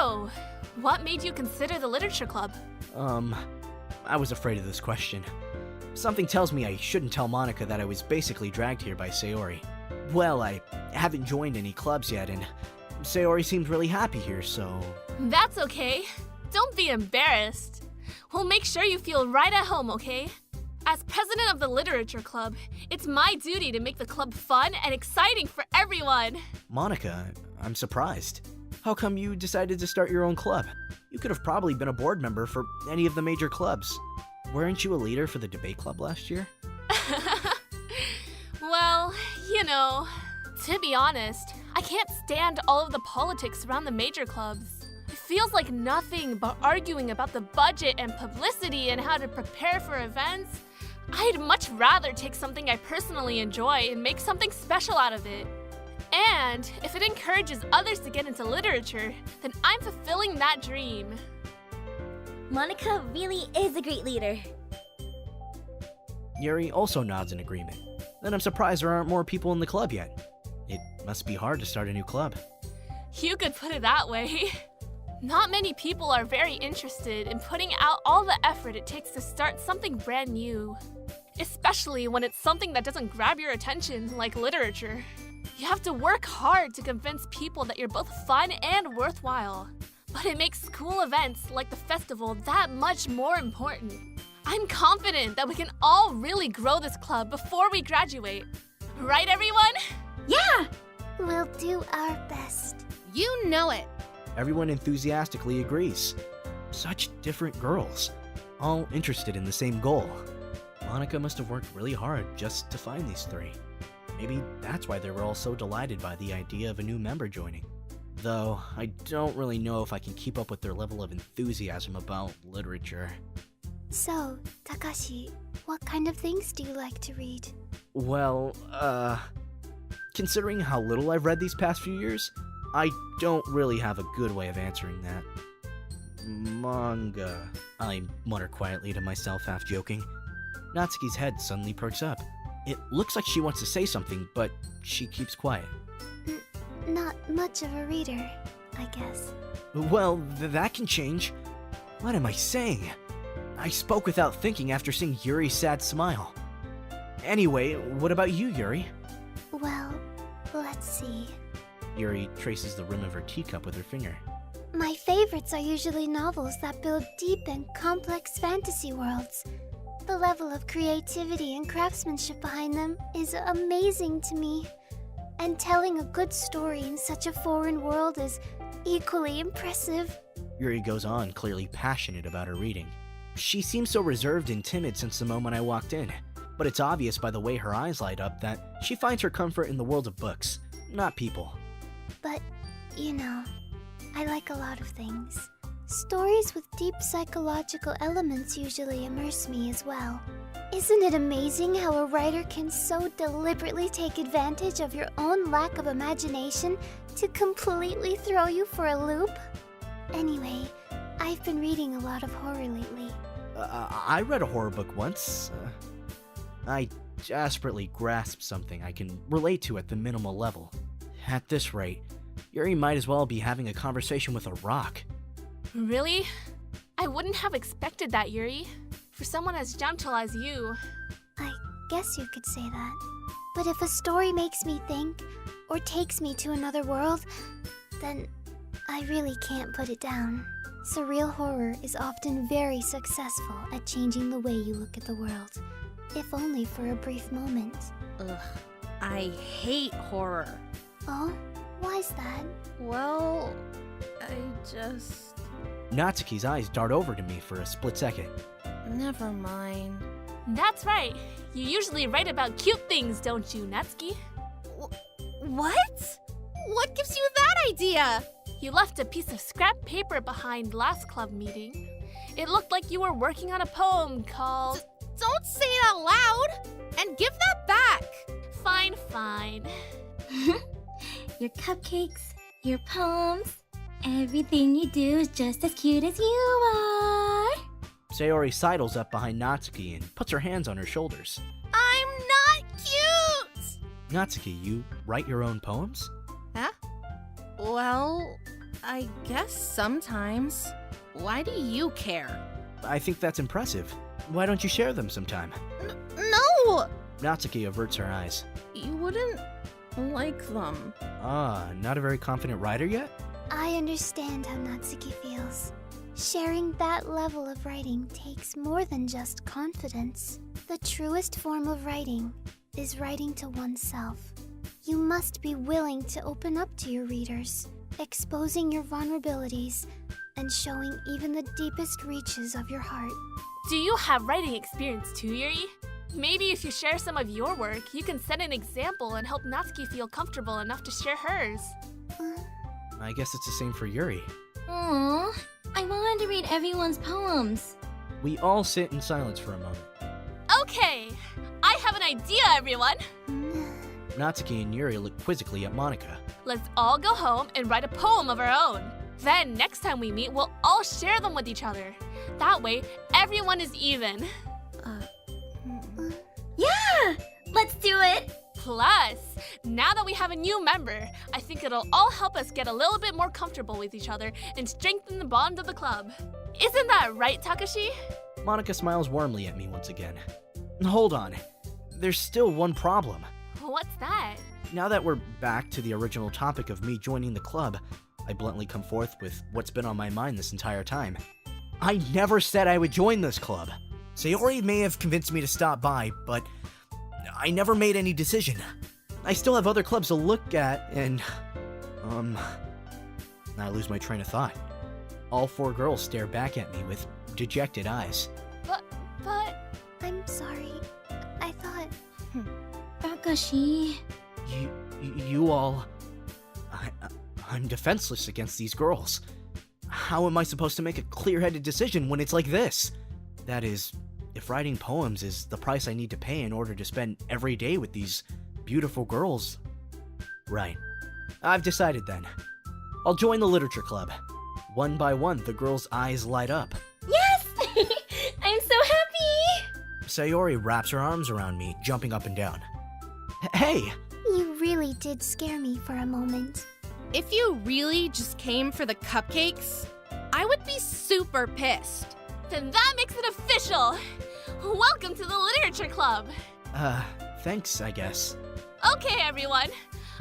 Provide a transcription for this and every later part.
So, what made you consider the literature club? I was afraid of this question. Something tells me I shouldn't tell Monica that I was basically dragged here by Sayori. Well, I haven't joined any clubs yet, and Sayori seemed really happy here, so... That's okay. Don't be embarrassed. We'll make sure you feel right at home, okay? As president of the literature club, it's my duty to make the club fun and exciting for everyone. Monica, I'm surprised. How come you decided to start your own club? You could have probably been a board member for any of the major clubs. Weren't you a leader for the debate club last year? Well, you know, to be honest, I can't stand all of the politics around the major clubs. It feels like nothing but arguing about the budget and publicity and how to prepare for events. I'd much rather take something I personally enjoy and make something special out of it. And if it encourages others to get into literature, then I'm fulfilling that dream. Monica really is a great leader. Yuri also nods in agreement. Then I'm surprised there aren't more people in the club yet. It must be hard to start a new club. You could put it that way. Not many people are very interested in putting out all the effort it takes to start something brand new. Especially when it's something that doesn't grab your attention, like literature. You have to work hard to convince people that you're both fun and worthwhile. But it makes school events like the festival that much more important. I'm confident that we can all really grow this club before we graduate. Right, everyone? Yeah! We'll do our best. You know it. Everyone enthusiastically agrees. Such different girls, all interested in the same goal. Monica must have worked really hard just to find these three. Maybe that's why they were all so delighted by the idea of a new member joining. Though, I don't really know if I can keep up with their level of enthusiasm about literature. So, Takashi, what kind of things do you like to read? Well, considering how little I've read these past few years, I don't really have a good way of answering that. Manga, I mutter quietly to myself, half joking. Natsuki's head suddenly perks up. It looks like she wants to say something, but she keeps quiet. Not much of a reader, I guess. Well, that can change. What am I saying? I spoke without thinking after seeing Yuri's sad smile. Anyway, what about you, Yuri? Well, let's see. Yuri traces the rim of her teacup with her finger. My favorites are usually novels that build deep and complex fantasy worlds. The level of creativity and craftsmanship behind them is amazing to me. And telling a good story in such a foreign world is equally impressive. Yuri goes on, clearly passionate about her reading. She seems so reserved and timid since the moment I walked in, but it's obvious by the way her eyes light up that she finds her comfort in the world of books, not people. But, you know, I like a lot of things. Stories with deep psychological elements usually immerse me as well. Isn't it amazing how a writer can so deliberately take advantage of your own lack of imagination to completely throw you for a loop? Anyway, I've been reading a lot of horror lately. I read a horror book once. I desperately grasped something I can relate to at the minimal level. At this rate, Yuri might as well be having a conversation with a rock. Really? I wouldn't have expected that, Yuri. For someone as gentle as you. I guess you could say that. But if a story makes me think, or takes me to another world, then I really can't put it down. Surreal horror is often very successful at changing the way you look at the world, if only for a brief moment. Ugh, I hate horror. Oh? Why's that? Well, I just... Natsuki's eyes dart over to me for a split second. Never mind. That's right. You usually write about cute things, don't you, Natsuki? What? What gives you that idea? You left a piece of scrap paper behind last club meeting. It looked like you were working on a poem called... Don't say it out loud! And give that back! Fine, fine. Your cupcakes, your poems, everything you do is just as cute as you are. Sayori sidles up behind Natsuki and puts her hands on her shoulders. I'm not cute! Natsuki, you write your own poems? Huh? Well, I guess sometimes. Why do you care? I think that's impressive. Why don't you share them sometime? No! Natsuki averts her eyes. You wouldn't like them. Ah, not a very confident writer yet? I understand how Natsuki feels. Sharing that level of writing takes more than just confidence. The truest form of writing is writing to oneself. You must be willing to open up to your readers, exposing your vulnerabilities and showing even the deepest reaches of your heart. Do you have writing experience too, Yuri? Maybe if you share some of your work, you can set an example and help Natsuki feel comfortable enough to share hers. I guess it's the same for Yuri. Aww, I wanted to read everyone's poems. We all sit in silence for a moment. Okay, I have an idea, everyone. Natsuki and Yuri look quizzically at Monica. Let's all go home and write a poem of our own. Then next time we meet, we'll all share them with each other. That way, everyone is even. Yeah, let's do it. Plus, now that we have a new member, I think it'll all help us get a little bit more comfortable with each other and strengthen the bond of the club. Isn't that right, Takashi? Monica smiles warmly at me once again. Hold on. There's still one problem. What's that? Now that we're back to the original topic of me joining the club, I bluntly come forth with what's been on my mind this entire time. I never said I would join this club. Sayori may have convinced me to stop by, but I never made any decision. I still have other clubs to look at, and... I lose my train of thought. All four girls stare back at me with dejected eyes. But... I'm sorry. I thought... Takashi. You all... I'm defenseless against these girls. How am I supposed to make a clear-headed decision when it's like this? That is, if writing poems is the price I need to pay in order to spend every day with these beautiful girls. Right. I've decided then. I'll join the literature club. One by one, the girls' eyes light up. Yes! I'm so happy! Sayori wraps her arms around me, jumping up and down. Hey! You really did scare me for a moment. If you really just came for the cupcakes, I would be super pissed. Then that makes it official! Welcome to the literature club! Thanks, I guess. Okay, everyone.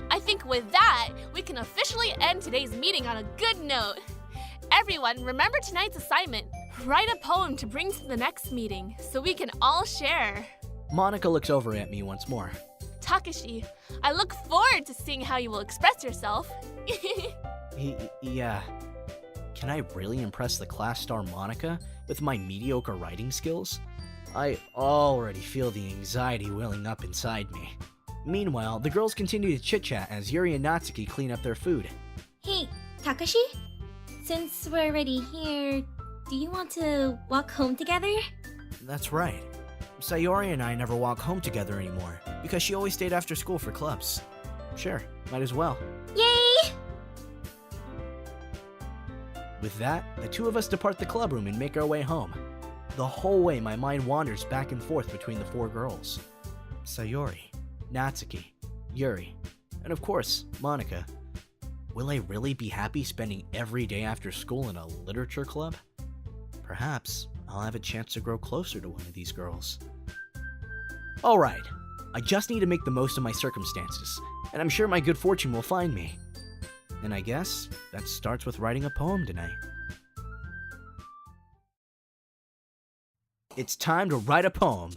I think with that, we can officially end today's meeting on a good note. Everyone, remember tonight's assignment. Write a poem to bring to the next meeting, so we can all share. Monica looks over at me once more. Takashi, I look forward to seeing how you will express yourself. Yeah. Can I really impress the class star Monica with my mediocre writing skills? I already feel the anxiety welling up inside me. Meanwhile, the girls continue to chit-chat as Yuri and Natsuki clean up their food. Hey, Takashi? Since we're already here, do you want to walk home together? That's right. Sayori and I never walk home together anymore, because she always stayed after school for clubs. Sure, might as well. Yay! With that, the two of us depart the club room and make our way home. The whole way, my mind wanders back and forth between the four girls. Sayori, Natsuki, Yuri, and of course, Monica. Will I really be happy spending every day after school in a literature club? Perhaps I'll have a chance to grow closer to one of these girls. Alright, I just need to make the most of my circumstances, and I'm sure my good fortune will find me. And I guess that starts with writing a poem tonight. It's time to write a poem.